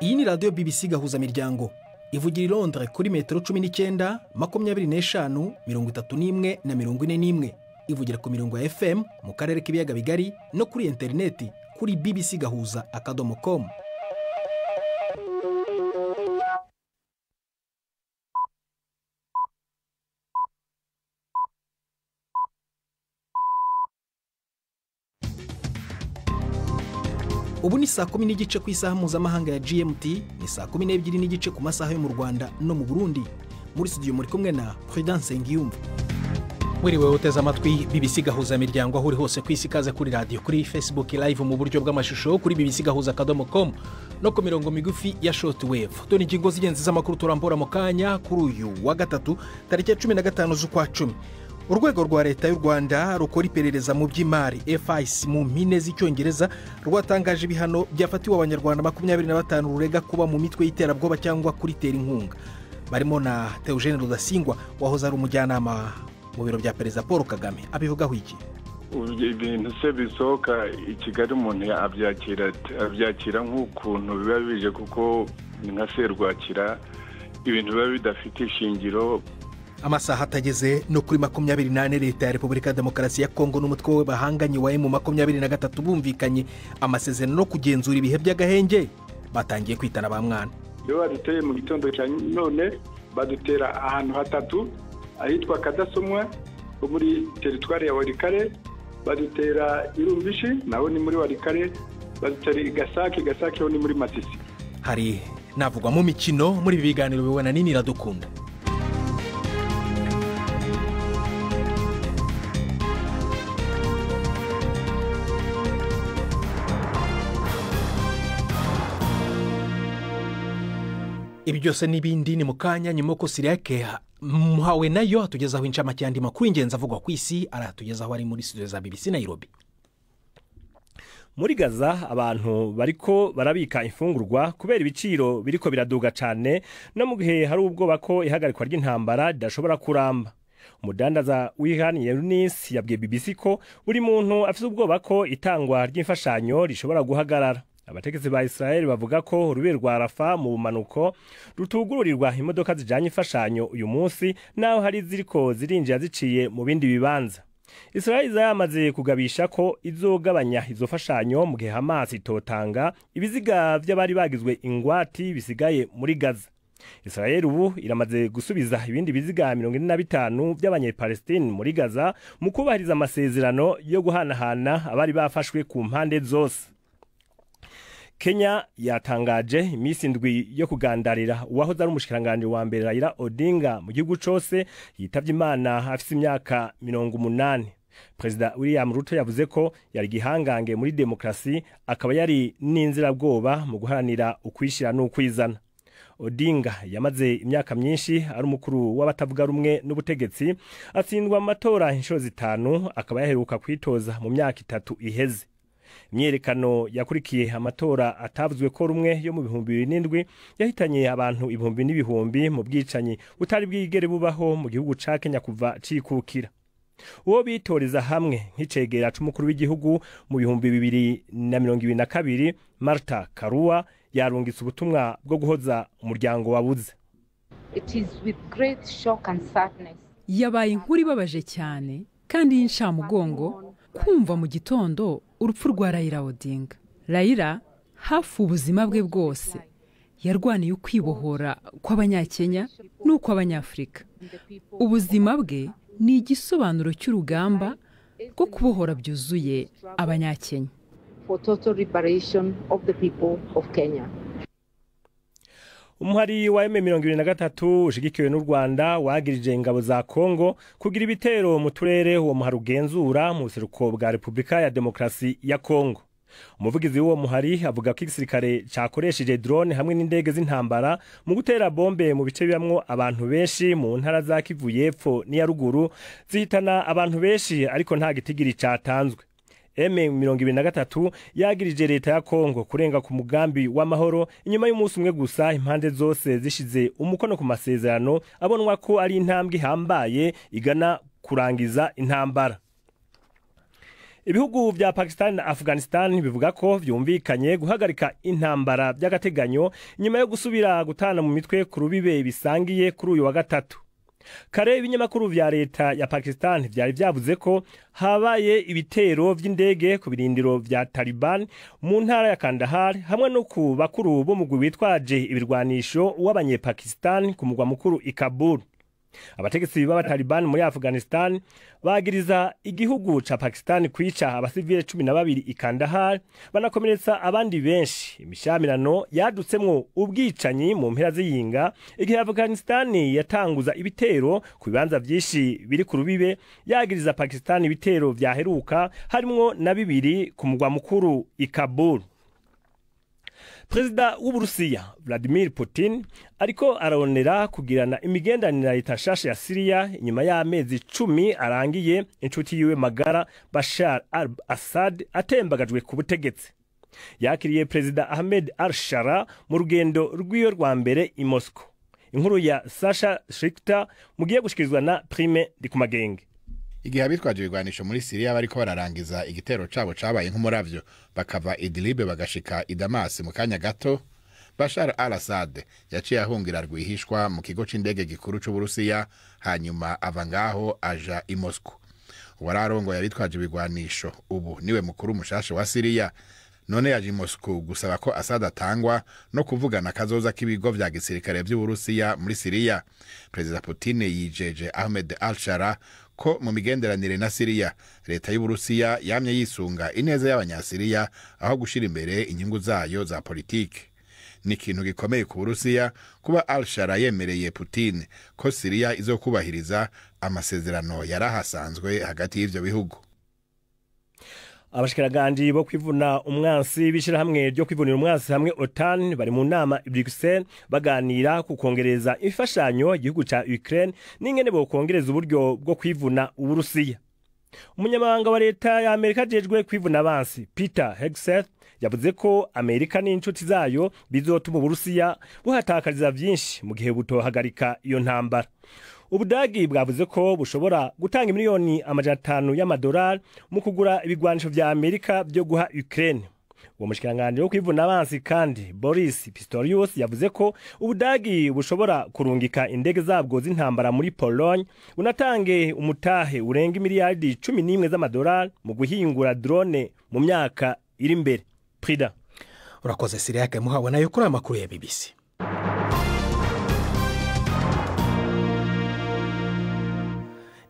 Iyi ni radio BBC gahuza miryango. Ivugira i Londres kuri metero 19, 25, 31 na 41. Ivugira ku mirongo ya FM mu karere k'ibiyaga bigari no kuri interineti kuri bbcgahuza.com. Ubu ni saa 10 n'igice ku isaha mpuzamahanga ya GMT, ni saa 12 n'igice ku masaha yo mu Rwanda no mu Burundi. Muri studio muri kumwe na Prudence Ngiyumva. Wiriwe uteze amatwi BBC gahuza miryango aho uri hose ku isi, kaze kuri radio, kuri Facebook live mu buryo bw'amashusho kuri bbcgahuza.com no ku mirongo migufi ya shortwave. Dore ingingo z'ingenzi z'amakuru turambura mu kanya kuri uyu wa gatatu tariki 15 z'ukwa 10. Urwego rwa leta y'u Rwanda rukora iperereza mu by'imari FIC mu mpine z'icyongereza rwatangaje ibihano byafatiwe abanyarwanda 25 rurega kuba mu mitwe y'iterabwoba cyangwa kuri tera inkunga. Barimo na Theogene Rudasingwa wahoze ari umujyanama mu biro bya Perezida Paul Kagame. Abivugaho iki? Ibintu se bisohoka i Kigali umuntu abyakira nk'ukuntu biba bije, kuko nka serwakira ibintu biba bidafite ishingiro. Amasaha atageze no kuri 28 leta ya Repubulika ya Demokarasi ya Kongo n'umutwe we bahanganye wa M23 bumvikanye amasezerano no kugenzura ibihe by'agahenge, batangiye kwitana ba mwana. Iyo baduteye mu gitondo cya none badutera ahantu hatatu ahitwa Kadasomwa muri teritwari ya Walikale, badutera Irumbishi naho ni muri Walikale, badutera Gasake ho ni muri Masisi. Hari navugwa mu mikino muri biganiro bibona nini Iradukunda. Ibi byose n'ibindi ni mukanya nyuma ko Siriake muhawe nayo atugezaho incamake yandi makuru ingenzi avugwa ku isi, aratugezaho ari muri studio za BBC Nairobi. Muri Gaza abantu bariko barabika imfungurwa kubera ibiciro biriko biraduga cyane, no mu gihe hari ubwoba ko ihagarikwa ry'intambara ridashobora kuramba. Umudandaza Wihan Yerunis yabwiye BBC ko buri muntu afite ubwoba ko itangwa ry'imfashanyo rishobora guhagarara. Abategetsi ba Israel bavuga ko urubero rwa Rafa mu manuko rutugururirwa imodoka zijanye imfashanyo uyu munsi, naho hari ziriko zirinjira ziciye mu bindi bibanza. Israel yamaze kugabisha ko izogabanya izo fashanyo mu gihe Hamas itotanga ibiziga by'abari bagizwe ingwati bisigaye muri Gaza. Israel ubu iramaze gusubiza ibindi biziga 45 by'abanyepalestine muri Gaza mu kubahiriza amasezerano yo guhanahana abari bafashwe ku mpande zose. Kenya yatangaje imisi ndwi yo kugandarira uwahoze ari umushikiranganje wa mbere Raila Odinga mu gihugu cyose yitavye Imana afite imyaka 80. Perezida William Ruto yavuze ko yari gihangange muri demokrasi, akaba yari n'inzira bwoba mu guharanira ukwishira n'ukwizana. Odinga yamaze imyaka myinshi ari umukuru w'abatavuga rumwe n'ubutegetsi, atsindwa amatora inshuro 5, akaba yaheruka kwitoza mu myaka 3 iheze. Imyerekano yakurikiye amatora atavuzwe ko rumwe yo mu 2007 yahitanye abantu ibihumbi n'ibihumbi mu bwicanyi butari bwigere bubaho mu gihugu ca Kenya kuva cikukira. Uwo bitoreza hamwe nk'icegera c'umukuru w'igihugu mu 2022 Martha Karua yarungitse ubutumwa bwo guhoza umuryango wabuze. It is with great shock and sadness. Yabaye inkuru ibabaje cyane kandi y'inshamugongo kumva mu gitondo urupfu rwa Raila Odinga. Raila hafi ubuzima bwe bwose yarwaniye ukwibohora kw'abanyakenya n'uko abanyafrika. Ubuzima bwe ni igisobanuro cy'urugamba rwo kubohora byuzuye abanyakenya. For total liberation of the people of Kenya. Umuhari wa M23 ushigikiwe n'u Rwanda wagirije ingabo za Kongo kugira ibitero mu turere uwo muhari ugenzura mu buseruko bwa Repubulika ya Demokarasi ya Kongo. Umuvugizi w'uwo muhari avuga ko igisirikare cyakoresheje drone hamwe n'indege z'intambara mu gutera bombe mu bice bibamwo abantu benshi mu ntara za Kivu y'Epfo n'iya ruguru, zihitana abantu benshi ariko nta gitigiri cyatanzwe. M23 yagirije leta ya Kongo kurenga ku mugambi w'amahoro inyuma y'umunsi umwe gusa impande zose zishize umukono ku masezerano abonwa ko ari intambwe hambaye igana kurangiza intambara. ibihugu vya Pakistan na Afghanistan bivuga ko vyumvikanye guhagarika intambara by'agateganyo nyuma yo gusubira gutana mu mitwe ku rubibe bisangiye kuri uyu wa gatatu. Kare ibinyamakuru vya leta ya Pakistan vyari vyavuze ko habaye ibitero vy'indege ku birindiro vya Taliban mu ntara ya Kandahar hamwe no ku bakuru bo mugwi witwaje ibirwanisho w'abanyepakistan ku mugwa mukuru i Kabul. Abategetsi b'Abataliban muri Afghanistan bagiriza igihugu ca Pakistan kwica abasivile 12 i Kandahar banakomeretsa abandi benshi. Imishamirano yadutsemwo ubwicanyi mu mpera z'iyinga igihe Afghanistan yatanguza ibitero ku bibanza vyinshi biri ku rubibe, yagiriza Pakistan ibitero vyaheruka harimwo na 2 ku mugwa mukuru i Kabul. Perezida w'Uburusiya Vladimir Putin ariko aronera kugirana imigendanire na leta nshasha ya Syria inyuma y'amezi 10 arangiye inshuti yiwe magara Bashar al-Assad atembagajwe ku butegetsi. Yakiriye Perezida Ahmed al-Shara mu rugendo rw'iyo rwa mbere i Moscow. Inkuru ya Sasha Shikta mugiye gushikirizwa na Prime Ndikumagenge. Igihe abitwaje ibigwanisho muri Syria bariko bararangiza igitero cabo cabaye nk'umuravyo bakava Idlib bagashika i Damas mu kanya gato, Bashar al-Assad yaciye ahungira rwihishwa mu kigo c'indege gikuru c'Uburusiya, hanyuma ava ngaho aja i Moscow. Wararongo yabitwaje ibigwanisho ubu niwe mukuru mushasha wa Syria, none yaje i Moscow gusaba ko Assad atangwa no kuvugana kazoza k'ibigo vya gisirikare vy'Uburusiya muri Syria. Perezida Putin yijeje Ahmed al-Shara ko mu migenderanire na Syria leta y'Uburusiya yamye yisunga ineza y'abanyasiriya aho gushira imbere inyungu zayo za politike. Ni ikintu gikomeye ku Burusiya kuba al-Shara yemereye Putin ko Syria izokubahiriza amasezerano yarahasanzwe hagati y'ivyo bihugu. Abashikiranganje bo kwivuna umwansi bishirahamwe ryo kwivunira umwansi hamwe OTAN bari mu nama i Bruxelles baganira ku kongereza ifashanyo igihugu ca Ukraine n'ingene bo kongereza uburyo bwo kwivuna Uburusiya. Umunyamabanga wa leta ya Amerika jejwe kwivuna abansi Peter Hegseth yavuze ko Amerika n'inshuti zayo bizotuma Uburusiya buhatakariza vyinshi mu gihe butohagarika iyo ntambara. Ubudagi bwavuze ko bushobora gutanga miliyoni 500 y'amadolari mu kugura ibigwanisho vya Amerika byo guha Ukraine. Uwo mushikiranganje wo kwivuna abansi kandi Boris Pistorius yavuze ko Ubudagi bushobora kurungika indege zabwo z'intambara muri Pologne, unatange umutahe urenga miliyardi 11 z'amadolari mu guhingura drone mu myaka iri imbere. Prida urakoze Siriake muhabona yo kuri amakuru ya BBC.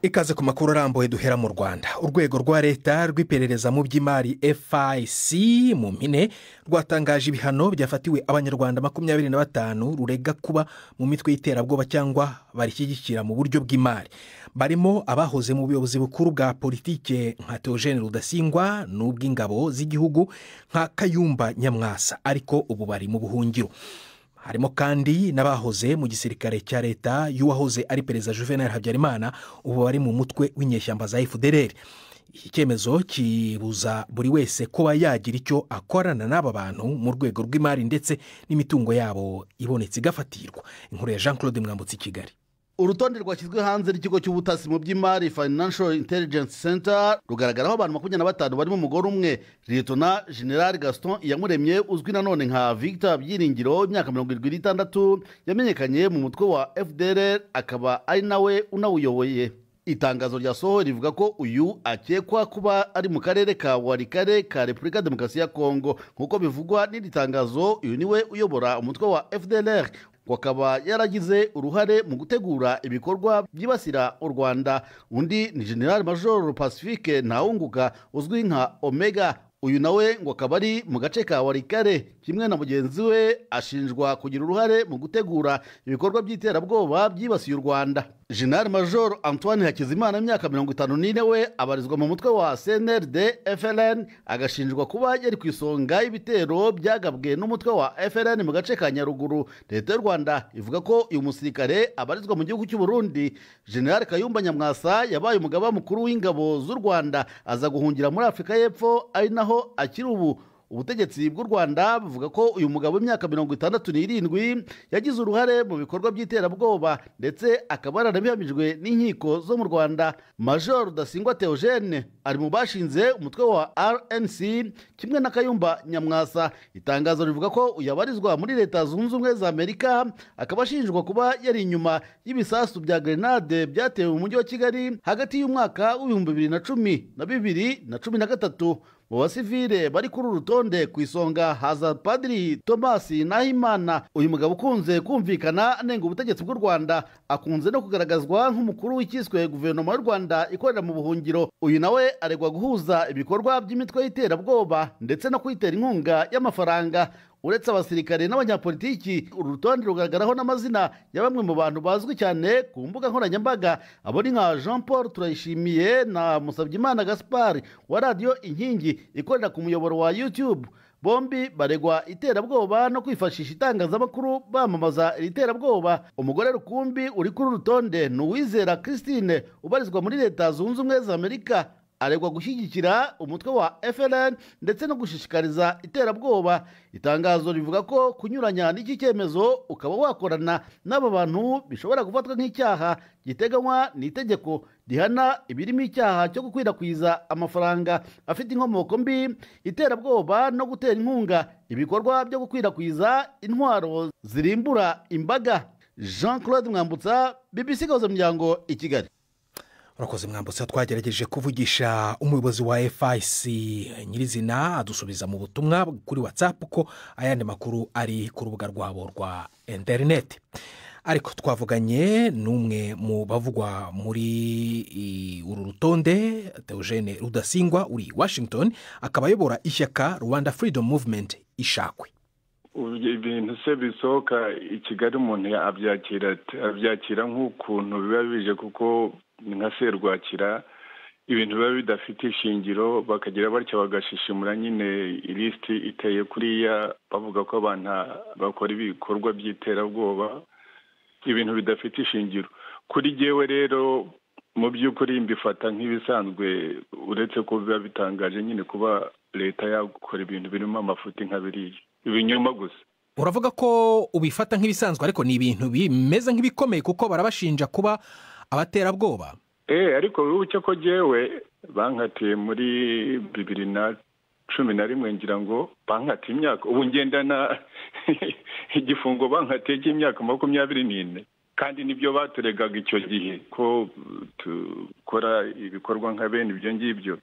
Ikaze ku makuru arambuye duhera mu Rwanda. Urwego rwa leta rw'iperereza mu by'imari FIC mu mpine rwatangaje ibihano byafatiwe abanyarwanda 25 rurega kuba mu mitwe y'iterabwoba cyangwa barishyigikira mu buryo bw'imari. Barimo abahoze mu buyobozi bukuru bwa politike nka Theogene Rudasingwa n'ubw'ingabo z'igihugu nka Kayumba Nyamwasa, ariko ubu bari mu buhungiro. Harimo kandi n'abahoze mu gisirikare cya leta y'uwahoze ari Perezida Juvenal Habyarimana, ubu bari mu mutwe w'inyeshyamba za FDLR. Iki cyemezo kibuza buri wese kuba yagira icyo akorana n'aba bantu mu rwego rw'imari ndetse n'imitungo yabo ibonetse igafatirwa. Inkuru ya Jean Claude Mwambutsi Kigali. Urutonde rwashyizwe hanze n'ikigo cy'ubutasi mu by'imari Financial Intelligence Center rugaragaraho abantu 25 barimo umugore umwe, Lieutenant General Gaston Iyamuremye uzwi nanone nka Victor Byiringiro, imyaka 76, yamenyekanye mu mutwe wa FDLR akaba ari nawe unawuyoboye. Itangazo ryasohoye rivuga ko uyu akekwa kuba ari mu karere ka Warikare ka Repubulika Demokarasi ya Kongo. Nkuko bivugwa n'iri tangazo, uyu niwe uyobora umutwe wa FDLR, wakaba yaragize uruhare mu gutegura ibikorwa byibasira u Rwanda. Undi ni General Major Pacifique Ntawunguka uzwi nka Omega. Uyu nawe ngo akaba ari mu gace ka Warikare, kimwe na mugenzi we ashinjwa kugira uruhare mu gutegura ibikorwa by'iterabwoba byibasiye u Rwanda. General Major Antoine Hakizimana imyaka 54 we abarizwa mu mutwe wa CNRD FLN, agashinjwa kuba yari ku isonga y'ibitero byagabwe n'umutwe wa FLN mu gace ka Nyaruguru. Leta y'u Rwanda ivuga ko uyu musirikare abarizwa mu gihugu cy'u Burundi. General Kayumba Nyamwasa yabaye umugaba mukuru w'ingabo z'u Rwanda, aza guhungira muri Afrika y'Epfo, ari naho akiri ubu. ubutegetsi bw'u Rwanda buvuga ko uyu mugabo w'imyaka 67 yagize uruhare mu bikorwa by'iterabwoba ndetse akaba yaranabihamijwe n'inkiko zo mu Rwanda. Major Rudasingwa Theogene ari mu bashinze umutwe wa RNC kimwe na Kayumba Nyamwasa. Itangazo rivuga ko uyabarizwa muri Leta Zunze Ubumwe za Amerika, akaba ashinjwa kuba yari inyuma y'ibisasu bya grenade byatewe mu mujyi wa Kigali hagati y'umwaka w'2010 na 2013. Mu basivile bari kuri urutonde ku isonga haza Padiri Thomas Nahimana. Uyu mugabo ukunze kumvikana anenga ubutegetsi bw'u Rwanda, akunze no kugaragazwa nk'umukuru w'ikiswe guverinoma y'u Rwanda ikorera mu buhungiro. Uyu nawe aregwa guhuza ibikorwa by'imitwe y'iterabwoba ndetse no kwitera inkunga y'amafaranga. Uretse abasirikare n'abanyapolitiki, uru rutonde rugaragaraho n'amazina ya bamwe mu bantu bazwi cyane ku mbuga nkoranyambaga. Abo ni nka Jean Paul Turayishimiye na Musabyimana Gaspard wa Radio Inkingi ikorera ku muyoboro wa YouTube. Bombi baregwa iterabwoba no kwifashisha itangazamakuru bamamaza iri terabwoba. Umugore rukumbi uri kuri urutonde ni Uwizera Christine ubarizwa muri Leta Zunze Ubumwe za Amerika. Aregwa gushyigikira umutwe wa FLN ndetse no gushishikariza iterabwoba. Itangazo rivuga ko kunyuranya n'iki cyemezo ukaba wakorana n'aba bantu bishobora gufatwa nk'icyaha giteganywa n'itegeko rihana ibirimo icyaha cyo gukwirakwiza amafaranga afite inkomoko mbi, iterabwoba no gutera inkunga ibikorwa byo gukwirakwiza intwaro zirimbura imbaga. Jean-Claude Mwambutsa, BBC Gahuzamuryango, i Kigali. Urakoze Mwambutsa. Twagerageje kuvugisha umuyobozi wa FIC nyirizina adusubiza mu butumwa kuri WhatsApp ko ayandi makuru ari ku rubuga rwabo rwa interineti. Ariko twavuganye n'umwe mu bavugwa muri uru rutonde, Theogene Rudasingwa uri Washington, akaba ayobora ishyaka Rwanda Freedom Movement Ishakwe. Ibintu se bisohoka i Kigali umuntu abyakira nk'ukuntu biba bije, kuko nka serwakira ibintu biba bidafite ishingiro, bakagira batya bagashishimura nyine ilisiti iteye kuriya, bavuga ko abantu bakora ibikorwa by'iterabwoba, ibintu bidafite ishingiro. Kuri jyewe rero mu by'ukuri mbifata nk'ibisanzwe, uretse ko biba bitangaje nyine kuba leta yakora ibintu birimo amafuti nka biriya, ibinyoma gusa. Uravuga ko ubifata nk'ibisanzwe, ariko ni ibintu bimeze nk'ibikomeye kuko barabashinja kuba abaterabwoba. Ariko ubucyo ko jyewe bankatiye muri 2011 ngira ngo bankatiye imyaka, ubu ngendana igifungo bankatiye cy'imyaka 24, kandi nibyo baturegaga icyo gihe ko tukora ibikorwa nka bene ibyo ngibyo.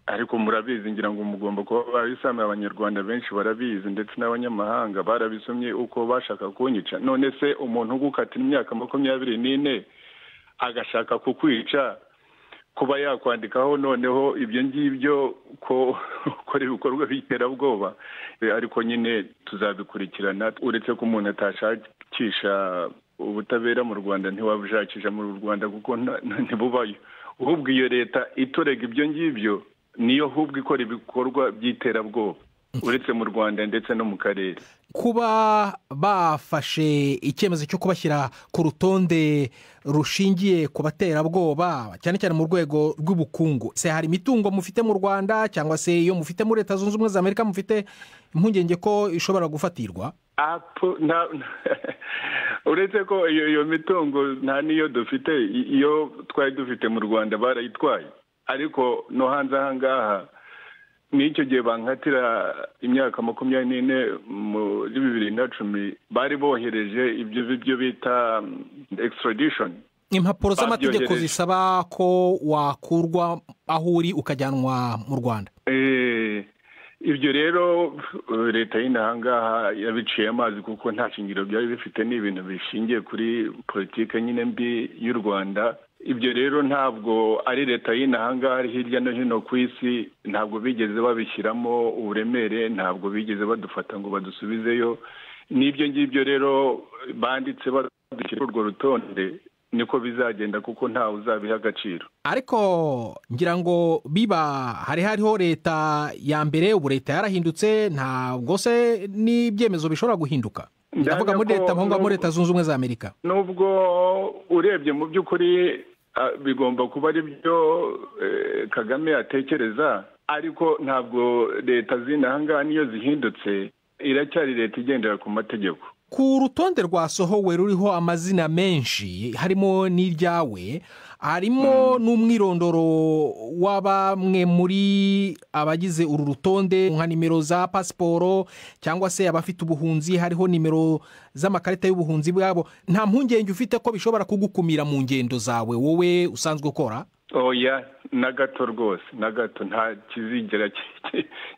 Ariko murabizi, ngira ngo mugomba kuba babisame, abanyarwanda benshi barabizi ndetse n'abanyamahanga barabisomye uko bashaka kunyica. None se umuntu ugukatira imyaka 24 agashaka kukwica, kuba yakwandikaho noneho ibyo ngibyo ko ukora ibikorwa by'iterabwoba, ariko nyine tuzabikurikirana. Uretse ko umuntu atashakisha ubutabera mu Rwanda, ntiwabushakisha mu Rwanda kuko ntibubayo. Ahubwo iyo leta itorega ibyo ngibyo niyo ahubwo ikora ibikorwa by'iterabwoba, uretse mu Rwanda ndetse no mu karere. Kuba bafashe icyemezo cyo kubashyira ku rutonde rushingiye ku baterabwoba, cyane cyane mu rwego rw'ubukungu, se hari imitungo mufite mu Rwanda cyangwa se iyo mufite muri Leta Zunze Ubumwe za Amerika mufite impungenge ko ishobora gufatirwa? Uretse ko iyo mitungo nta niyo dufite, iyo twari dufite mu Rwanda barayitwaye. Ariko no hanze aha ngaha n'icyo gihe bankatira imyaka 24 muri 2010 bari bohereje ibyo bita extradition, impapuro z'amategeko zisaba ko wakurwa aho uri ukajyanwa mu Rwanda. Ibyo rero leta y'inahangaha yabiciye amazi kuko nta shingiro byari bifite, n'ibintu bishingiye kuri politike nyine mbi y'u Rwanda. Ibyo rero ntabwo ari leta y'inahangaha, ari hirya no hino ku isi, ntabwo bigeze babishyiramo uburemere, ntabwo bigeze badufata ngo badusubizeyo. N'ibyo ngibyo rero banditse badushyira urwo rutonde, niko bizagenda kuko ntawe uzabiha agaciro. Ariko ngira ngo biba hariho leta ya mbere, ubu leta yarahindutse, ntabwo se n'ibyemezo bishobora guhinduka. Ndavuga muri leta muri Leta Zunze Ubumwe za Amerika. Nubwo urebye mu by'ukuri bigomba kuba ari byo Kagame atekereza, ariko ntabwo leta z'inahangaha niyo zihindutse iracyari leta igendera ku mategeko. Ku rutonde rwasohowe ruriho amazina menshi harimo n'iryawe, harimo n'umwirondoro w'abamwe muri abagize uru rutonde nka nimero za pasiporo cyangwa se abafite ubuhunzi, hariho nimero z'amakarita y'ubuhunzi bwabo. Nta mpungenge ufite ko bishobora kugukumira mu ngendo zawe wowe usanzwe ukora? Oya, na gato rwose, na gato nta kizigera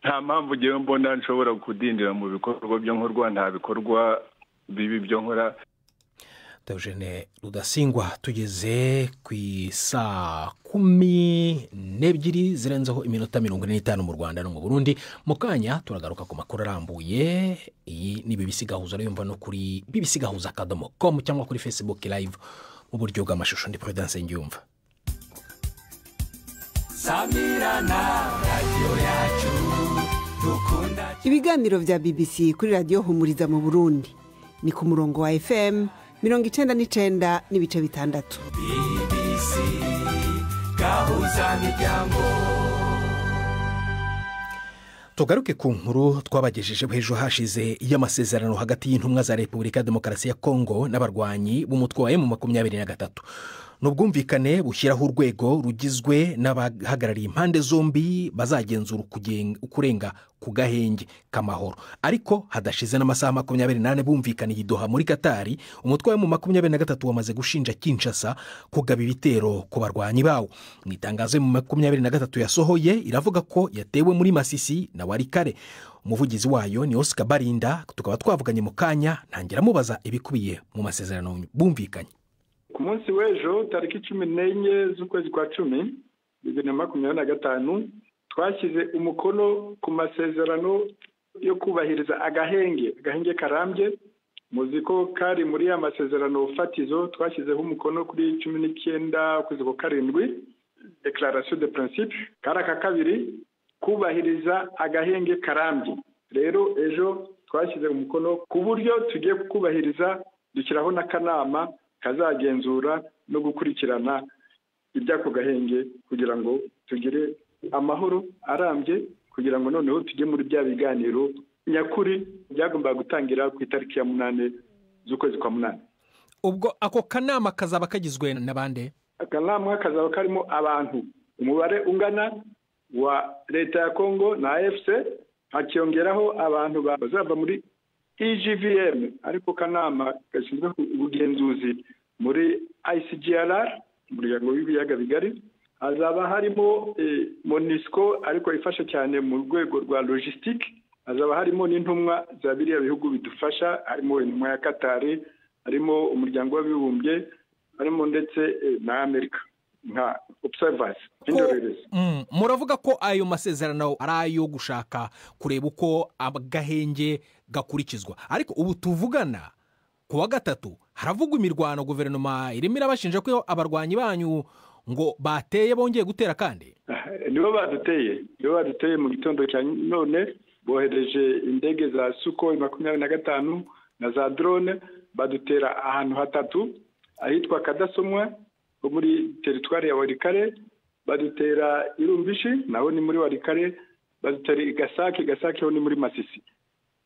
nta mpamvu ngewe mbona nshobora kudindira mu bikorwa byo nkorwa, nta bikorwa bibi byo nkora. Eugene Rudasingwa, tugeze ku isaa 12 zirenzeho iminota 45 mu Rwanda no mu Burundi. Mu kanya turagaruka ku makuru arambuye. Iyi ni BBC Gahuza, yumva no kuri bbcgahuza.com cyangwa kuri Facebook live mu buryo bw'amashusho. Ndi Prudence Ngiyumva. Ibiganiro vya BBC kuri radio Humuriza mu Burundi ni ku murongo wa FM 99 n'ibice bitandatu. BBC Gahuza Miryango. Tugaruke ku nkuru twabagejejeho ejo hashize y'amasezerano hagati y'intumwa za Repubulika ya Demokarasi ya Kongo n'abarwanyi b'umutwe wa M23. N'ubwumvikane bushyiraho urwego rugizwe n'abahagarariye impande zombi bazagenzura ukurenga ku gahenge k'amahoro. Ariko hadashize n'amasaha 28 bumvikaniye i Doha muri Katari, umutwe wa M23 wamaze gushinja Kinshasa kugaba ibitero ku barwanyi bawo. Mu itangazo M23 yasohoye iravuga ko yatewe muri Masisi na Walikare. Umuvugizi wayo ni Oscar Barinda, tukaba twavuganye mu kanya ntangira mubaza ibikubiye mu masezerano bumvikanye. Ku munsi w'ejo tariki 14 z'ukwezi kwa 10 2025 twashyize umukono ku masezerano yo kubahiriza agahenge karambye. Muziko kari muri ya masezerano fatizo twashyizeho umukono kuri 19 ukwezi kwa 7 Declaration de Principe. Karaka kabiri kubahiriza agahenge karambye. Rero ejo twashyize umukono ku buryo tugiye kubahiriza, dushyiraho n'akanama kazagenzura no gukurikirana ibyako gahenge kugira ngo tugire amahoro arambye, kugira ngo noneho tujye muri bya biganiro nyakuri byagomba gutangira ku itariki ya 8 z'ukwezi kwa 8. Ubwo ako kanama kazaba kagizwe n'abande? Akanama kazaba karimo abantu umubare ungana wa leta ya Kongo na AFC, hakiyongeraho abantu bazava muri EGVM, ariko kanama gashinzwe ubugenzuzi muri ICGLR, umuryango w'ibiyaga bigari. Hazaba harimo MONUSCO ariko ifasha cyane mu rwego rwa logistique. Hazaba harimo n'intumwa za biriya bihugu bidufasha, harimo intumwa ya Katari, harimo umuryango w'abibumbye, harimo ndetse na Amerika nka observers, indorerezi. Muravuga ko ayo masezerano ari ayo gushaka kureba uko agahenge gakurikizwa. Ariko ubu tuvugana ku wa gatatu haravugwa imirwano, guverinoma irimo irabashinja ko abarwanyi banyu ngo bateye bongeye gutera kandi. Nibo baduteye mu gitondo cya none, bohereje indege za Sukhoi 25 na za drone badutera ahantu hatatu, ahitwa Kadasomwa ho muri teritwari ya Walikare, badutera Irumbishi naho ni muri Walikare, badutera Gasake ho ni muri Masisi.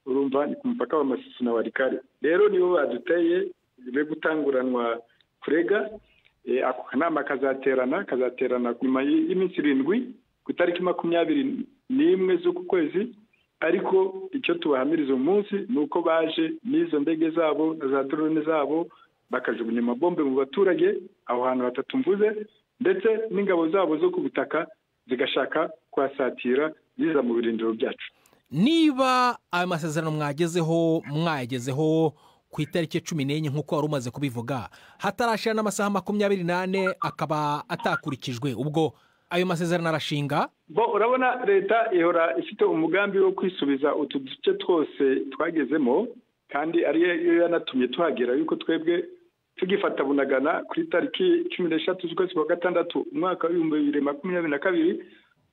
Urumva ni ku mupaka wa Masisi na Walikare. Rero nibo baduteye be gutanguranwa kurega. Ako kanama kazaterana nyuma y'iminsi 7 ku itariki 21 z'uku kwezi. Ariko icyo tubahamiriza umunsi nuko baje n'izo ndege zabo na za drone zabo bakajugunya amabombe mu baturage aho hantu hatatu mvuze, ndetse n'ingabo zabo zo ku butaka zigashaka kwasatira ziza mu birindiro byacu. Niba aya masezerano mwayagezeho ku itariki 14 nk'uko wari umaze kubivuga, hatarashira n'amasaha 28 akaba atakurikijwe, ubwo ayo masezerano arashinga? Urabona leta ihora ifite umugambi wo kwisubiza utu duce twose twagezemo, kandi ariyo yanatumye tuhagera yuko twebwe tugifata Bunagana kuri tariki 13 z'ukwezi kwa 6 umwaka wa 2022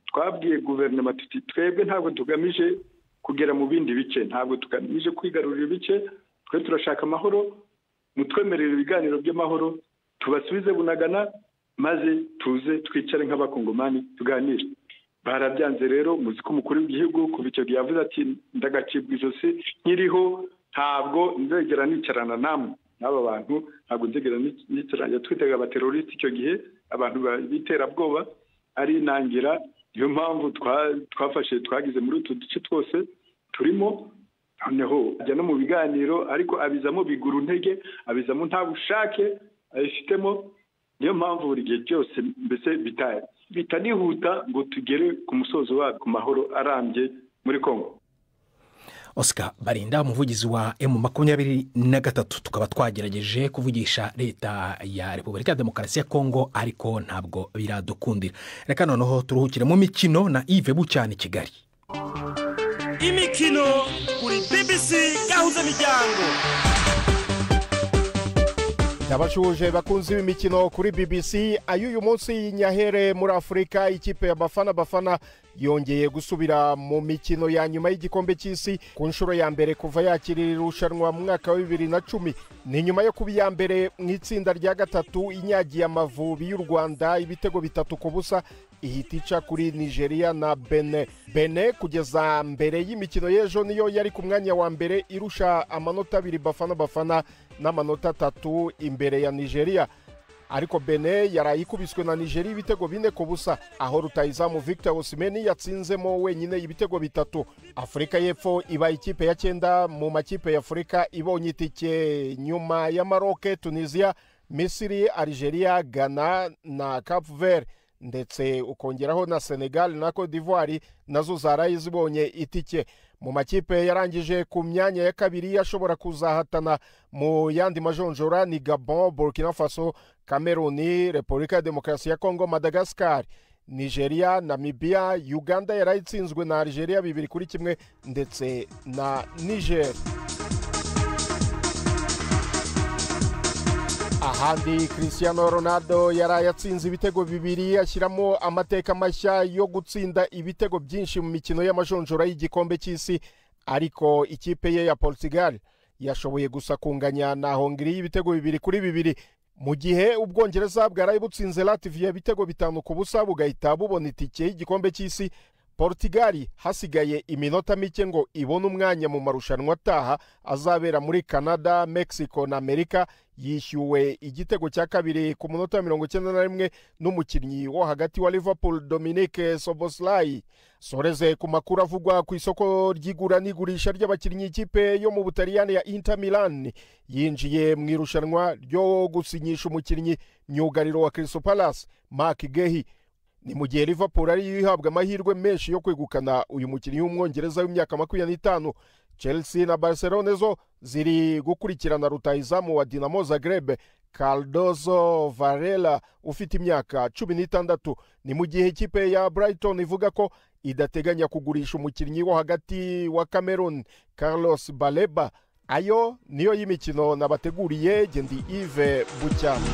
twabwiye guverinoma tuti twebwe ntabwo tugamije kugera mu bindi bice, ntabwo tugamije kwigarurira ibice, twe turashaka amahoro, mutwemerera ibiganiro by'amahoro tubasubize Bunagana maze tuze twicare nk'abakongomani tuganire. barabyanze rero muzi ko umukuru w'igihugu kuva icyo gihe yavuze ati ndagacibwa ijosi nkiriho ntabwo nzegera nicarana namwe n'aba bantu ntabwo nzegera nicarana. Yatwitaga abateroriste icyo gihe, abantu b'iterabwoba ari inangira. Niyo mpamvu twagize muri utu duce twose turimo, noneho ajya no mu biganiro ariko abizamo bigura intege, abizamo nta bushake abifitemo. Niyo mpamvu buri gihe cyose mbese bitanihuta ngo tugere ku musozo wa ku mahoro arambye muri Kongo. Oscar Barinda, umuvugizi wa M23, tukaba twagerageje kuvugisha leta ya Repubulika ya Demokarasi ya Kongo ariko ntabwo biradukundira. Reka noneho turuhukire mu mikino na Yves Bucyana Kigali. Imikino kuri BBC gahuza miryango. Yabashuje bakunzi b'imikino kuri BBC. Ayuyu munsi Nyahere muri Afrika, ikipe ya Bafana yongeye gusubira mu mikino ya nyuma y'igikombe cy'isi ku nshuro ya mbere kuva yakirira irushanwa mu mwaka wa 2010. Ni nyuma yo kuba ya mbere mu itsinda rya gatatu inyagiye Amavubi y'u Rwanda ibitego 3-0 ihita ica kuri Nigeria na Benin kugeza mbere y'imikino y'ejo niyo yari ku mwanya wa mbere irusha amanota 2 Bafana n'amanota 3 imbere ya Nigeria. Ariko Benin yarayikubiswe na Nigeria ibitego 4-0 aho rutayizamu Victor Osimhen yatsinzemo wenyine ibitego 3. Afrika y'Epfo iba ikipe ya 9 mu makipe ya Afrika ibonye itike nyuma ya Maroc, Tunisia, Misiri, Algeria, Ghana na Cape Verde, ndetse ukongeraho na Senegal na Cote d'Ivoire nazo zaraye zibonye itike. Mu makipe yarangije ku myanya ya kabiri ashobora kuzahatana mu yandi majonjora ni Gabon, Burkina Faso, Cameroon, Repubulika ya Demokarasi ya Kongo, Madagascar, Nigeria, Namibia, Uganda yarayitsinzwe na Algeria 2-1 ndetse na Niger. Ahandi Cristiano Ronaldo yarayatsinze ibitego 2 ashyiramo amateka mashya yo gutsinda ibitego byinshi mu mikino y'amajonjora y'igikombe cy'isi, ariko ikipe ye ya Portugal yashoboye gusa kunganya na Hongrie ibitego 2-2 mu gihe Ubwongereza bwaraye butsinze Latvia ibitego 5-0 bugahita bubona itike y'igikombe cy'isi. Portugal hasigaye iminota mike ngo ibone umwanya mu marushanwa ataha azabera muri Canada, Mexico na Amerika. Yishyuwe igitego cya kabiri ku munota 91 n'umukinnyi wo hagati wa Liverpool Dominique Soboslai. Soreze ku makuru avugwa ku isoko ry'igura n'igurisha ry'abakinnyi ikipe yo mu Butaliyani ya Inter Milan yinjiye mu irushanwa ryo gusinyisha umukinnyi myugariro wa Crystal Palace Mark Gehi. Ni mu gihe Liverpool ari yihabwa amahirwe menshi yo kwegukana uyu mukinnyi w'umwongereza w'imyaka 25. Chelsea na Barcelona zo ziri gukurikirana rutayizamu wa Dinamo Zagreb Cardozo Varela ufite imyaka 16. Ni mu gihe ikipe ya Brighton ivuga ko idateganya kugurisha umukinnyi wo hagati wa Cameroon Carlos Baleba. Ayo niyo y'imikino nabateguriye. Gendi Yves Bucyana.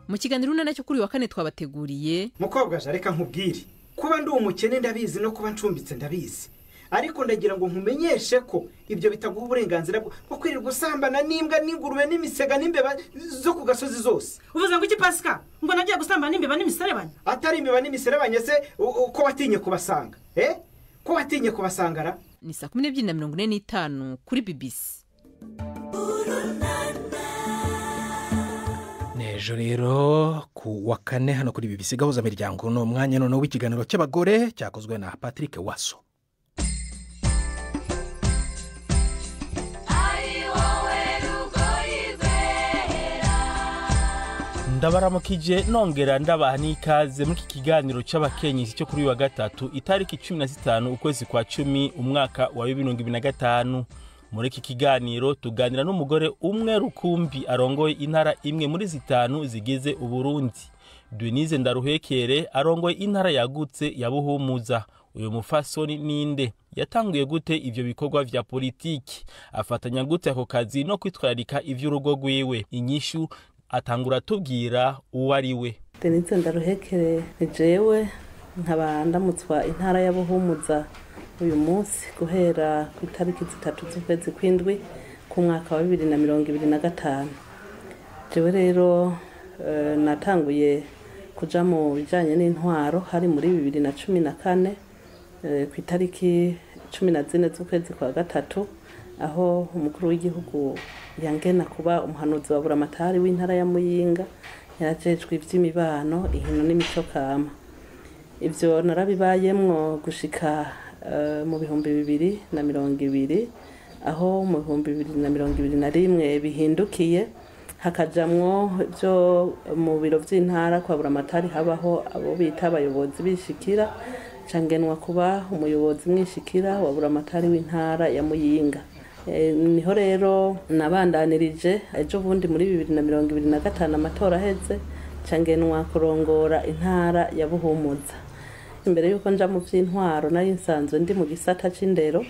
Mu kiganiro nana cyo kuri wa kane twabateguriye mukobwa reka nkubwire kuba ndi umukene ndabizi no kuba ncumbitse ndabizi, ariko ndagira ngo nkumenyeshe ko ibyo bitaguha uburenganzira bwo kwirirwa usambana n'imbwa n'ingurube n'imisega n'imbeba zo ku gasozi zose. Uvuze ngo iki Pasika? Ngo nagiye gusambana n'imbeba n'imiserebanya? Atari imbeba n'imiserebanya se ko watinye kubasanga? Ko watinye kubasangara? Ni 12:45 kuri BBC. Nejo rero ku wa kane hano kuri BBC gahuza miryango no mwanya none w'ikiganiro cy'abagore cyakozwe na Patrick Waso. Ndabaramukije nongera ndabaha n'ikaze muri iki kiganiro cy'abakenyezi cyo kuri wa gatatu itariki 15 ukwezi kwa 10 umwaka wa 2025. Muri iki kiganiro tuganira n'umugore umwe rukumbi arongoye intara imwe muri 5 zigize Uburundi. Denise Ndaruhekere arongoye intara yagutse ya Buhumuza. Uyu mufasoni ninde? Yatanguye gute ivyo bikorwa vya politiki? Afatanya gute ako kazi no kwitwararika ivy'urugo rwiwe? Inyishu atangura tubwira uwari we. Denise Ndaruhekere jewe nkaba ndamutswa intara ya Buhumuza uyu munsi guhera ku itariki 3 z'ukwezi kw'indwi ku mwaka wa 2025. Jewe rero natanguye kuja mu bijanye n'intwaro hari muri 2014 ku itariki 14 z'ukwezi kwa gatatu, aho umukuru w'igihugu yangena kuba umuhanuzi wa buramatari w'intara ya Muyinga, yarajejwe ivy'imibano, inkino n'imico kama. Ivyo narabibayemwo gushika mu 2020, aho mu 2021 bihindukiye hakajamwo byo mu biro vy'intara kwa buramatari habaho abo bita abayobozi bishikira, cangenwa kuba umuyobozi mwishikira wa buramatari w'intara ya Muyinga. Niho rero nabandanirije ejo bundi muri 2025 amatora aheze, cangenwa kurongora intara ya Buhumuza. Imbere yuko nja mu vy'intwaro nari nsanzwe ndi mu gisata c'indero,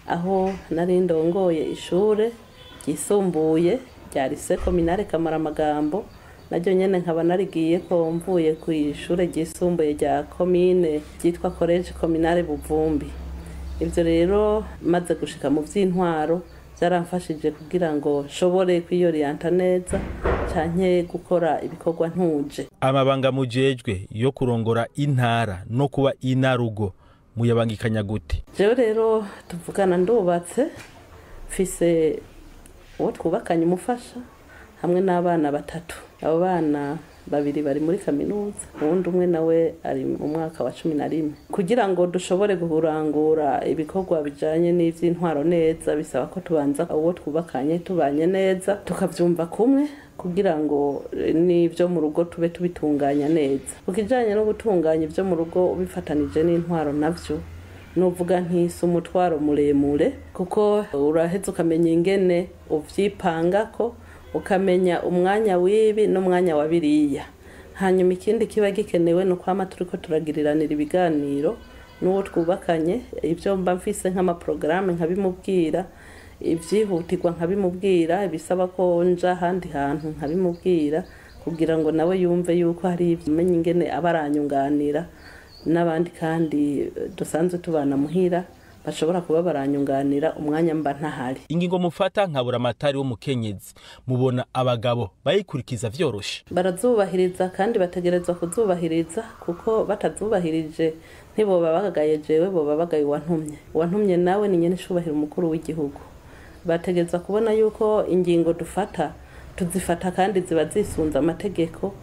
aho nari ndongoye ishure ryisumbuye rya Lycée Communale Kamaramagambo, naryo nyene nkaba narigiye ko mvuye ku ishure ryisumbuye rya commune ryitwa College Communale Buvumbi. Ivyo rero maze gushika mu vy'intwaro byaramfashije kugira ngo nshobore kwiyorienta neza canke gukora ibikorwa ntuje. Amabanga mujejwe yo kurongora intara no kuba inarugo muyabangikanya gute? Jewe rero tuvugana ndubatse, mfise uwo twubakanye umufasha hamwe n'abana 3. Abo bana 2 bari muri kaminuza, uwundi umwe nawe ari mu mwaka wa 11. Kugira ngo dushobore guhurangura ibikorwa bijanye n'ivy'intwaro neza, bisaba ko tubanza uwo twubakanye tubanye neza, tukavyumva kumwe kugira ngo n'ivyo mu rugo tube tubitunganya neza. Ukijanye no gutunganya ivyo mu rugo ubifatanije n'intwaro navyo, nuvuga ntisi umutwaro muremure, kuko uraheza ukamenya ingene uvyipangako, ukamenya umwanya w'ibi n'umwanya wa biriya. Hanyuma ikindi kiba gikenewe no kwama turiko turagiriranira ibiganiro n'uwo twubakanye, ivyo mba mfise nk'amaprograme nkabimubwira, ivyihutirwa nkabimubwira, ibisaba ko nja handi hantu nkabimubwira, kugira ngo nawe yumve yuko hari ivyo menya ingene abaranyunganira n'abandi kandi dusanzwe tubana muhira bashobora kuba baranyunganira umwanya mba ntahari. Ingingo mufata nka buramatari wo mukenyezi, mubona abagabo bayikurikiza vyoroshe? Barazubahiriza kandi bategerezwa kuzubahiriza, kuko batazubahirije ntiboba bagagaye jewe, boba bagaye wantumye nawe ni nyene shubahira umukuru w'igihugu. Bategerezwa kubona yuko ingingo dufata tuzifata kandi ziba zisunza amategeko.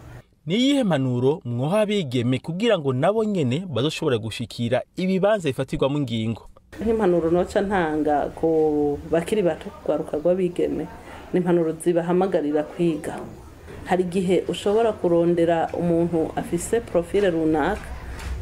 Ni iyihe manuro mwoha abigeme kugira ngo nabo nyene bazoshobora gushikira ibibanza bifatirwamo ingingo? Nk'impanuro noca ntanga ku bakiri bato kugwaruka rw'abigeme, n'impanuro zibahamagarira kwiga. Hari igihe ushobora kurondera umuntu afise profile runaka,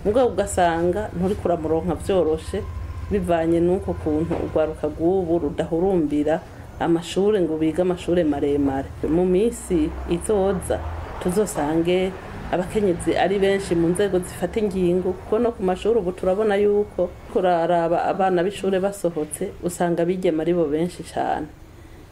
mugabo ugasanga nturi kuramuronka vyoroshe, bivanye nuko kuntu ugwaruka rw'ubu rudahurumbira amashure ngo biga amashure maremare. Mu misi izoza tuzosange abakenyezi ari benshi mu nzego zifata ingingo, kuko no ku mashuri ubu turabona yuko kuraraba abana b'ishure basohotse usanga bigema ari bo benshi cyane.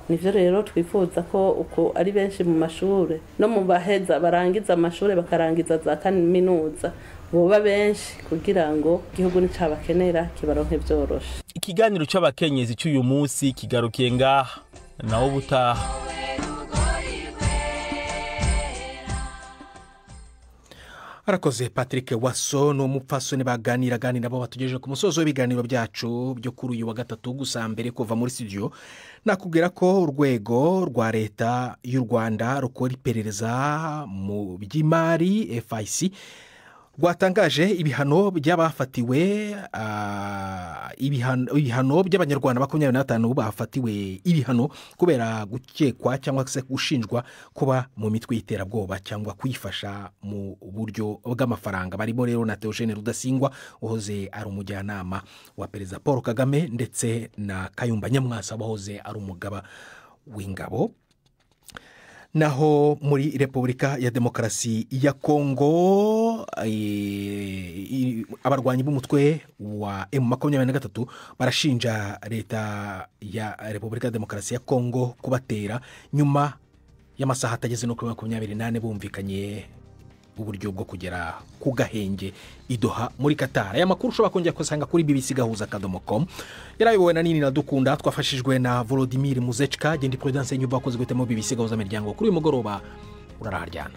Nivyo rero twifuza ko uko ari benshi mu mashure no mu baheza barangiza amashure bakarangiza za kaminuza boba benshi, kugira ngo igihugu nicabakenera kibaronke vyoroshe. Ikiganiro c'abakenyezi cy'uyu munsi kigarukiye ngaha, naho butaha. Arakoze Patrick Waso no mupfasoni baganira nabo batugejeje ku musozo w'ibiganiro byacu byo kuri uyu wa gatatu. Gusa mbere kuva muri studio nakubwira ko urwego rwa leta y'u Rwanda rukora iperereza mu by'imari FIC rwatangaje ibihano by'abafatiwe ibihano by'abanyarwanda 25 bafatiwe ibihano kubera gukekwa cyangwa se gushinjwa kuba mu mitwe y'iterabwoba cyangwa kwifasha mu buryo bw'amafaranga. Barimo rero na Theogene Rudasingwa uhoze ari umujyanama wa Perezida Paul Kagame, ndetse na Kayumba Nyamwasa wahoze ari umugaba w'ingabo. Naho muri Repubulika ya Demokarasi ya Kongo abarwanyi b'umutwe wa M23 barashinja leta ya Repubulika ya Demokarasi ya Kongo kubatera nyuma y'amasaha atageze no kuri 28 bumvikanye uburyo bwo kugera ku gahenge idoha muri Qatar. Aya makuru ushobora kongera kusanga kuri bbc.gahuza.com. yarayobowe na Nini Nadukunda, twafashijwe na Volodymyr Muzechka. Gendi Prudence Nyumva wakoze gutemo BBC Gahuza Miryango. Kuri uyu mugoroba uraraharyana.